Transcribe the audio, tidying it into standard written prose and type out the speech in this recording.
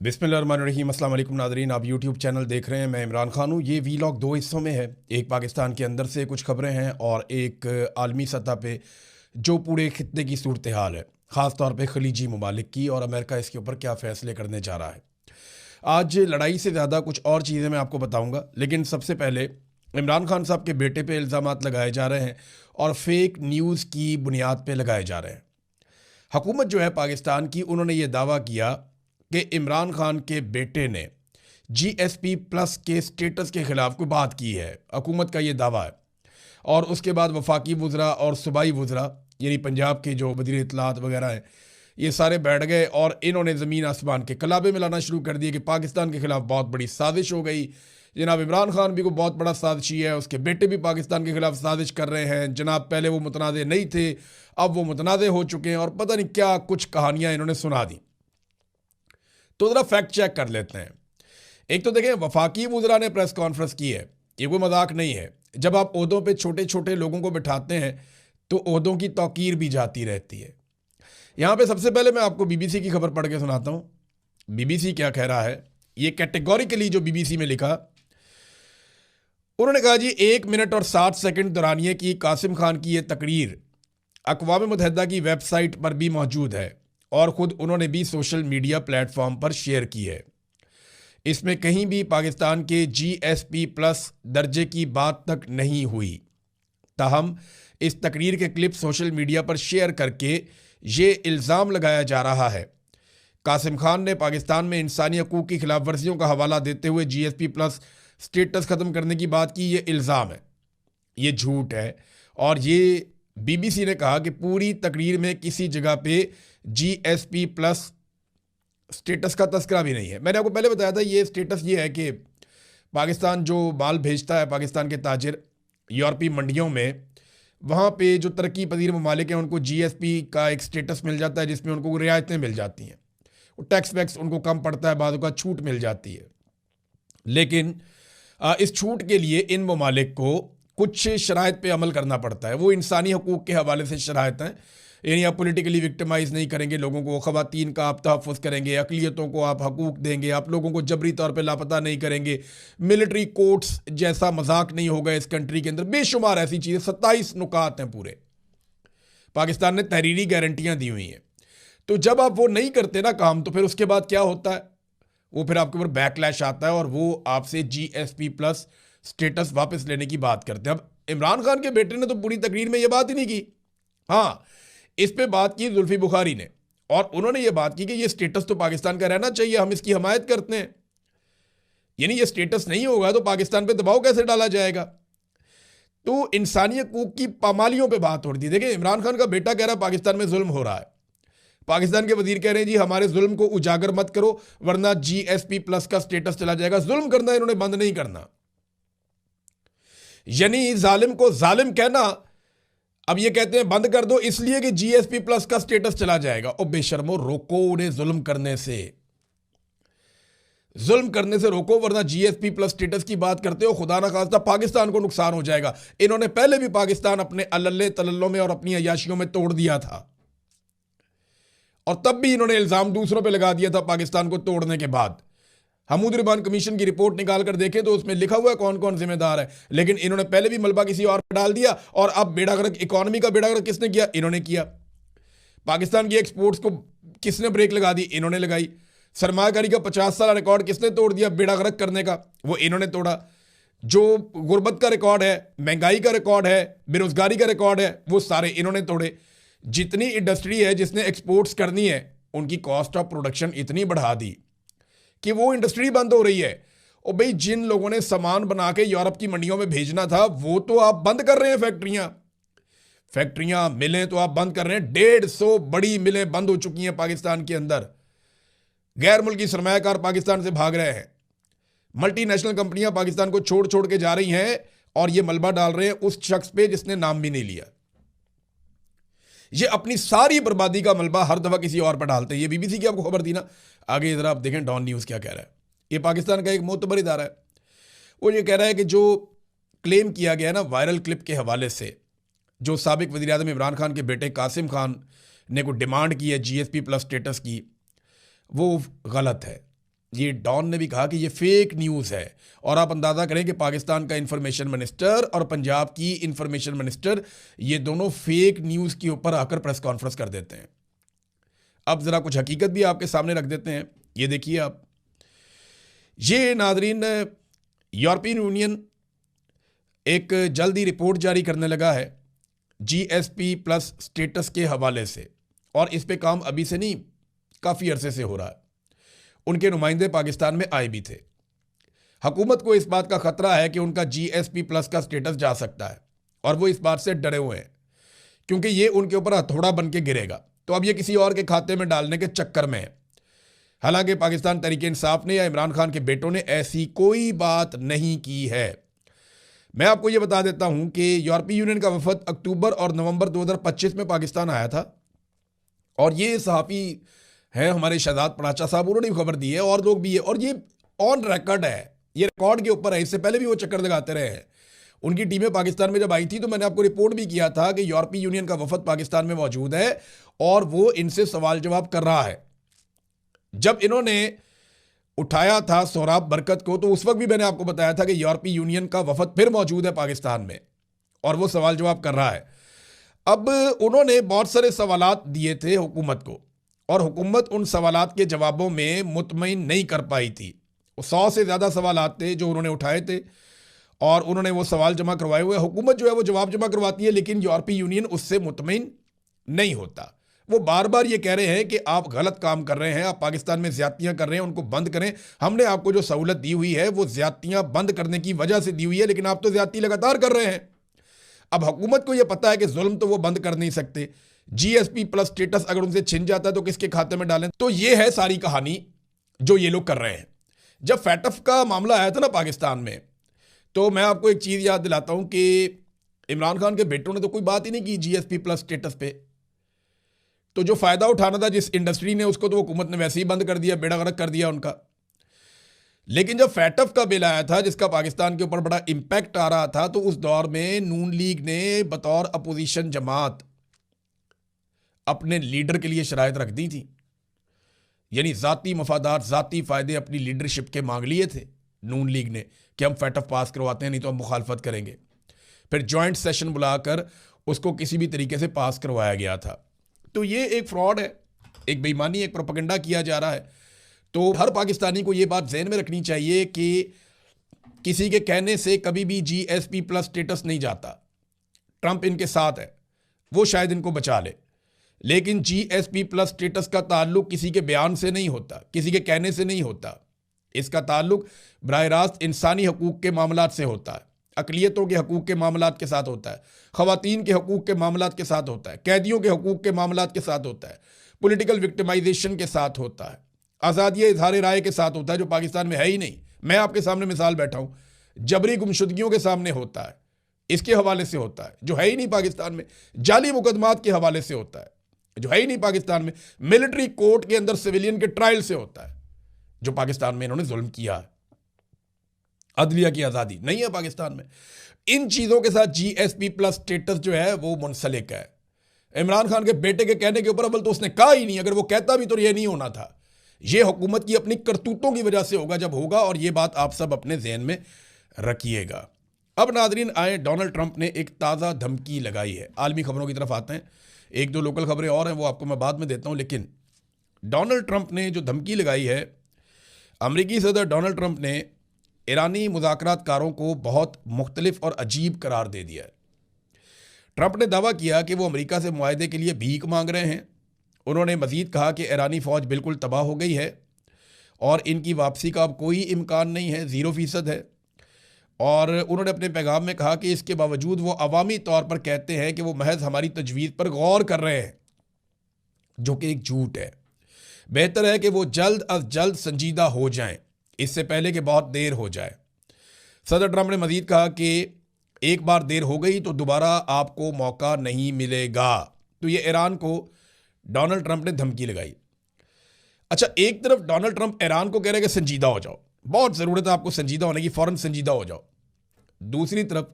बिस्मिल्लाहिर्रहमानिर्रहीम। अस्सलाम वालेकुम नाज़रीन, आप यूट्यूब चैनल देख रहे हैं। मैं इमरान खान हूँ। ये वीलॉग दो हिस्सों में है। एक पाकिस्तान के अंदर से कुछ खबरें हैं और एक आलमी सतह पे जो पूरे खित्ते की सूरत हाल है, ख़ास तौर पे खलीजी ममालिक की, और अमेरिका इसके ऊपर क्या फ़ैसले करने जा रहा है। आज लड़ाई से ज़्यादा कुछ और चीज़ें मैं आपको बताऊँगा, लेकिन सबसे पहले इमरान खान साहब के बेटे पे इल्ज़ामात लगाए जा रहे हैं और फेक न्यूज़ की बुनियाद पे लगाए जा रहे हैं। हुकूमत जो है पाकिस्तान की, उन्होंने ये दावा किया कि इमरान खान के बेटे ने GSP प्लस के स्टेटस के ख़िलाफ़ कोई बात की है। हुकूमत का ये दावा है। और उसके बाद वफाकी वज़रा और सूबाई वज़रा, यानी पंजाब के जो वज़ीर इत्तलात वगैरह हैं, ये सारे बैठ गए और इन्होंने ज़मीन आसमान के कलाबे मिलाना शुरू कर दिए कि पाकिस्तान के ख़िलाफ़ बहुत बड़ी साजिश हो गई। जनाब इमरान खान भी कोई बहुत बड़ा साजिशी है, उसके बेटे भी पाकिस्तान के ख़िलाफ़ साजिश कर रहे हैं। जनाब पहले वो मुतनाज़े नहीं थे, अब वो मुतनाज़े हो चुके हैं, और पता नहीं क्या कुछ कहानियाँ इन्होंने सुना दी। तो ज़रा फैक्ट चेक कर लेते हैं। एक तो देखें, वफाकी वज़रा ने प्रेस कॉन्फ्रेंस की है, ये कोई मजाक नहीं है। जब आप ओहदों पे छोटे छोटे लोगों को बिठाते हैं तो ओहदों की तौकीर भी जाती रहती है। यहाँ पे सबसे पहले मैं आपको BBC की खबर पढ़ के सुनाता हूँ। BBC क्या कह रहा है, ये कैटेगोरिकली जो BBC में लिखा, उन्होंने कहा जी 1 मिनट और 60 सेकंड दौरानिए की कासिम खान की ये तकरीर अक़वाम मुत्तहिदा की वेबसाइट पर भी मौजूद है और ख़ुद उन्होंने भी सोशल मीडिया प्लेटफॉर्म पर शेयर की है। इसमें कहीं भी पाकिस्तान के GSP प्लस दर्जे की बात तक नहीं हुई। ताहम इस तकरीर के क्लिप सोशल मीडिया पर शेयर करके ये इल्ज़ाम लगाया जा रहा है। कासिम खान ने पाकिस्तान में इंसानी हकूक़ की खिलाफ वर्जियों का हवाला देते हुए GSP प्लस स्टेटस ख़त्म करने की बात की। ये इल्ज़ाम है, ये झूठ है। और ये BBC ने कहा कि पूरी तकरीर में किसी जगह पे GSP प्लस स्टेटस का तस्करा भी नहीं है। मैंने आपको पहले बताया था, ये स्टेटस ये है कि पाकिस्तान जो माल भेजता है, पाकिस्तान के ताजिर यूरोपीय मंडियों में, वहाँ पे जो तरक्की पजीर ममालिक हैं उनको GSP का एक स्टेटस मिल जाता है जिसमें उनको रियायतें मिल जाती हैं, वो टैक्स वैक्स उनको कम पड़ता है, बाद का छूट मिल जाती है। लेकिन इस छूट के लिए इन ममालिक को कुछ शराइत पे अमल करना पड़ता है। वो इंसानी हकूक़ के हवाले से शराइत हैं, यानी आप पॉलिटिकली विक्टिमाइज़ नहीं करेंगे लोगों को, ख़वातीन का आप तहफ़्फ़ुज़ करेंगे, अक़लियतों को आप हकूक़ देंगे, आप लोगों को जबरी तौर पे लापता नहीं करेंगे, मिलिट्री कोर्ट्स जैसा मजाक नहीं होगा इस कंट्री के अंदर। बेशुमार ऐसी चीज़ें, 27 नुकात हैं पूरे। पाकिस्तान ने तहरीरी गारंटियाँ दी हुई हैं। तो जब आप वो नहीं करते ना काम, तो फिर उसके बाद क्या होता है, वो फिर आपके ऊपर बैकलैश आता है और वो आपसे GSP प्लस स्टेटस वापस लेने की बात करते हैं। अब इमरान खान के बेटे ने तो पूरी तकरीर में ये बात ही नहीं की। हाँ, इस पे बात की जुल्फी बुखारी ने, और उन्होंने ये बात की कि ये स्टेटस तो पाकिस्तान का रहना चाहिए, हम इसकी हमायत करते हैं। यानी ये स्टेटस नहीं होगा तो पाकिस्तान पे दबाव कैसे डाला जाएगा। तो इंसानी हकूक़ की पामालियों पे बात हो रही थी। देखिए, इमरान खान का बेटा कह रहा है पाकिस्तान में जुल्म हो रहा है, पाकिस्तान के वजीर कह रहे हैं जी हमारे जुल्म को उजागर मत करो वरना GSP प्लस का स्टेटस चला जाएगा। जुल्म करना इन्होंने बंद नहीं करना, यानी जालिम को जालिम कहना अब ये कहते हैं बंद कर दो इसलिए कि GSP प्लस का स्टेटस चला जाएगा। और बेशर्मो, रोको उन्हें जुल्म करने से, रोको, वरना GSP प्लस स्टेटस की बात करते हो, खुदा ना खास्ता पाकिस्तान को नुकसान हो जाएगा। इन्होंने पहले भी पाकिस्तान अपने अल्ले तल्लों में और अपनी अयाशियों में तोड़ दिया था, और तब भी इन्होंने इल्ज़ाम दूसरों पे लगा दिया था पाकिस्तान को तोड़ने के बाद। हमूद रिबान कमीशन की रिपोर्ट निकाल कर देखें तो उसमें लिखा हुआ है कौन कौन जिम्मेदार है। लेकिन इन्होंने पहले भी मलबा किसी और पर डाल दिया, और अब बेड़ा गर्क, इकॉनमी का बेड़ा गर्क किसने किया? इन्होंने किया। पाकिस्तान की एक्सपोर्ट्स को किसने ब्रेक लगा दी? इन्होंने लगाई। सरमायाकारी का 50 साल रिकॉर्ड किसने तोड़ दिया बेड़ा गर्क करने का? वो इन्होंने तोड़ा। जो गुर्बत का रिकॉर्ड है, महंगाई का रिकॉर्ड है, बेरोजगारी का रिकॉर्ड है, वो सारे इन्होंने तोड़े। जितनी इंडस्ट्री है जिसने एक्सपोर्ट्स करनी है, उनकी कॉस्ट ऑफ प्रोडक्शन इतनी बढ़ा दी कि वो इंडस्ट्री बंद हो रही है। और भाई, जिन लोगों ने सामान बना के यूरोप की मंडियों में भेजना था, वो तो आप बंद कर रहे हैं। फैक्ट्रियां, मिलें तो आप बंद कर रहे हैं। 150 बड़ी मिलें बंद हो चुकी हैं पाकिस्तान के अंदर। गैर मुल्की सरमायाकार पाकिस्तान से भाग रहे हैं। मल्टीनेशनल कंपनियां पाकिस्तान को छोड़ छोड़ के जा रही हैं, और ये मलबा डाल रहे हैं उस शख्स पे जिसने नाम भी नहीं लिया। ये अपनी सारी बर्बादी का मलबा हर दफा किसी और पर डालते हैं। ये BBC की आपको खबर थी ना। आगे जरा आप देखें डॉन न्यूज़ क्या कह रहा है। ये पाकिस्तान का एक मोतबर इदारा है, वो ये कह रहा है कि जो क्लेम किया गया ना वायरल क्लिप के हवाले से, जो साबिक वज़ीर आज़म इमरान खान के बेटे कासिम खान ने को डिमांड की है GSP प्लस स्टेटस की, वो गलत है। یہ ڈان نے بھی کہا کہ یہ فیک نیوز ہے، اور آپ اندازہ کریں کہ پاکستان کا انفارمیشن منسٹر اور پنجاب کی انفارمیشن منسٹر یہ دونوں فیک نیوز کے اوپر آ کر پریس کانفرنس کر دیتے ہیں۔ اب ذرا کچھ حقیقت بھی آپ کے سامنے رکھ دیتے ہیں، یہ دیکھیے آپ۔ یہ ناظرین، یورپین یونین ایک جلدی رپورٹ جاری کرنے لگا ہے جی ایس پی پلس سٹیٹس کے حوالے سے، اور اس پہ کام ابھی سے نہیں، کافی عرصے سے ہو رہا ہے۔ ان کے نمائندے پاکستان میں آئے بھی تھے۔ حکومت کو اس بات کا خطرہ ہے کہ ان کا جی ایس پی پلس کا سٹیٹس جا سکتا ہے، اور وہ اس بات سے ڈرے ہوئے ہیں کیونکہ یہ ان کے اوپر ہتھوڑا بن کے گرے گا، تو اب یہ کسی اور کے کھاتے میں ڈالنے کے چکر میں ہے۔ حالانکہ پاکستان تحریک انصاف نے یا عمران خان کے بیٹوں نے ایسی کوئی بات نہیں کی ہے۔ میں آپ کو یہ بتا دیتا ہوں کہ یورپی یونین کا وفد اکتوبر اور نومبر 2025 میں پاکستان آیا تھا، اور یہ صحافی ہیں ہمارے شہزاد پڑاچا صاحب، انہوں نے بھی خبر دی ہے، اور لوگ بھی ہے، اور یہ آن ریکارڈ ہے، یہ ریکارڈ کے اوپر ہے۔ اس سے پہلے بھی وہ چکر لگاتے رہے ہیں۔ ان کی ٹیمیں پاکستان میں جب آئی تھی تو میں نے آپ کو رپورٹ بھی کیا تھا کہ یورپی یونین کا وفد پاکستان میں موجود ہے اور وہ ان سے سوال جواب کر رہا ہے۔ جب انہوں نے اٹھایا تھا سہراب برکت کو تو اس وقت بھی میں نے آپ کو بتایا تھا کہ یورپی یونین کا وفد پھر موجود ہے پاکستان میں اور وہ سوال جواب کر رہا ہے۔ اب انہوں نے بہت سارے سوالات دیے تھے حکومت کو، اور حکومت ان سوالات کے جوابوں میں مطمئن نہیں کر پائی تھی۔ 100 سے زیادہ سوالات تھے جو انہوں نے اٹھائے تھے، اور انہوں نے وہ سوال جمع کروائے ہوئے۔ حکومت جو ہے وہ جواب جمع کرواتی ہے، لیکن یورپی یونین اس سے مطمئن نہیں ہوتا۔ وہ بار بار یہ کہہ رہے ہیں کہ آپ غلط کام کر رہے ہیں، آپ پاکستان میں زیادتیاں کر رہے ہیں، ان کو بند کریں۔ ہم نے آپ کو جو سہولت دی ہوئی ہے وہ زیادتیاں بند کرنے کی وجہ سے دی ہوئی ہے، لیکن آپ تو زیادتی لگاتار کر رہے ہیں۔ اب حکومت کو یہ پتا ہے کہ ظلم تو وہ بند کر نہیں سکتے، جی ایس پی پلس سٹیٹس اگر ان سے چھن جاتا ہے تو کس کے کھاتے میں ڈالیں؟ تو یہ ہے ساری کہانی جو یہ لوگ کر رہے ہیں۔ جب فیٹف کا معاملہ آیا تھا نا پاکستان میں، تو میں آپ کو ایک چیز یاد دلاتا ہوں کہ عمران خان کے بیٹوں نے تو کوئی بات ہی نہیں کی جی ایس پی پلس سٹیٹس پہ۔ تو جو فائدہ اٹھانا تھا جس انڈسٹری نے، اس کو تو حکومت نے ویسے ہی بند کر دیا، بیڑا غرق کر دیا ان کا۔ لیکن جب فیٹف کا بل آیا تھا جس کا پاکستان کے اوپر بڑا امپیکٹ آ رہا تھا، تو اس دور میں نون لیگ نے بطور اپوزیشن جماعت اپنے لیڈر کے لیے شرائط رکھ دی تھی، یعنی ذاتی مفادات، ذاتی فائدے اپنی لیڈرشپ کے مانگ لیے تھے نون لیگ نے کہ ہم فیٹف پاس کرواتے ہیں، نہیں تو ہم مخالفت کریں گے۔ پھر جوائنٹ سیشن بلا کر اس کو کسی بھی طریقے سے پاس کروایا گیا تھا۔ تو یہ ایک فراڈ ہے، ایک بے ایمانی، ایک پروپیگنڈا کیا جا رہا ہے۔ تو ہر پاکستانی کو یہ بات ذہن میں رکھنی چاہیے کہ کسی کے کہنے سے کبھی بھی جی ایس پی پلس سٹیٹس نہیں جاتا۔ ٹرمپ ان کے ساتھ ہے، وہ شاید ان کو بچا لے، لیکن جی ایس پی پلس سٹیٹس کا تعلق کسی کے بیان سے نہیں ہوتا، کسی کے کہنے سے نہیں ہوتا۔ اس کا تعلق براہ راست انسانی حقوق کے معاملات سے ہوتا ہے، اقلیتوں کے حقوق کے معاملات کے ساتھ ہوتا ہے، خواتین کے حقوق کے معاملات کے ساتھ ہوتا ہے، قیدیوں کے حقوق کے معاملات کے ساتھ ہوتا ہے، پولیٹیکل وکٹمائزیشن کے ساتھ ہوتا ہے، آزادی اظہار رائے کے ساتھ ہوتا ہے جو پاکستان میں ہے ہی نہیں۔ میں آپ کے سامنے مثال بیٹھا ہوں، جبری گمشدگیوں کے سامنے ہوتا ہے، اس کے حوالے سے ہوتا ہے جو ہے ہی نہیں پاکستان میں، جعلی مقدمات کے حوالے سے ہوتا ہے جو ہے ہی نہیں پاکستان میں، ملٹری کورٹ کے اندر سویلین کے ٹرائل سے ہوتا ہے جو پاکستان میں انہوں نے ظلم کیا ہے۔ عدلیہ کی آزادی نہیں ہے پاکستان میں۔ ان چیزوں کے ساتھ جی ایس پی پلس سٹیٹس جو ہے وہ منسلک ہے۔ عمران خان کے بیٹے کے کہنے کے اوپر اول تو اس نے کہا ہی نہیں، اگر وہ کہتا بھی تو یہ نہیں ہونا تھا۔ یہ حکومت کی اپنی کرتوتوں کی وجہ سے ہوگا جب ہوگا، اور یہ بات آپ سب اپنے ذہن میں رکھیے گا۔ اب ناظرین آئیں، ڈونلڈ ٹرمپ نے ایک تازہ دھمکی لگائی ہے۔ عالمی خبروں کی طرف آتے ہیں، ایک دو لوکل خبریں اور ہیں وہ آپ کو میں بعد میں دیتا ہوں، لیکن ڈونلڈ ٹرمپ نے جو دھمکی لگائی ہے، امریکی صدر ڈونلڈ ٹرمپ نے ایرانی مذاکرات کاروں کو بہت مختلف اور عجیب قرار دے دیا ہے۔ ٹرمپ نے دعویٰ کیا کہ وہ امریکہ سے معاہدے کے لیے بھیک مانگ رہے ہیں۔ انہوں نے مزید کہا کہ ایرانی فوج بالکل تباہ ہو گئی ہے اور ان کی واپسی کا اب کوئی امکان نہیں ہے، 0% ہے۔ اور انہوں نے اپنے پیغام میں کہا کہ اس کے باوجود وہ عوامی طور پر کہتے ہیں کہ وہ محض ہماری تجویز پر غور کر رہے ہیں، جو کہ ایک جھوٹ ہے۔ بہتر ہے کہ وہ جلد از جلد سنجیدہ ہو جائیں، اس سے پہلے کہ بہت دیر ہو جائے۔ صدر ٹرمپ نے مزید کہا کہ ایک بار دیر ہو گئی تو دوبارہ آپ کو موقع نہیں ملے گا۔ تو یہ ایران کو ڈونلڈ ٹرمپ نے دھمکی لگائی۔ اچھا، ایک طرف ڈونلڈ ٹرمپ ایران کو کہہ رہے ہیں کہ سنجیدہ ہو جاؤ، بہت ضرورت ہے آپ کو سنجیدہ ہونے کی، فوراً سنجیدہ ہو جاؤ۔ دوسری طرف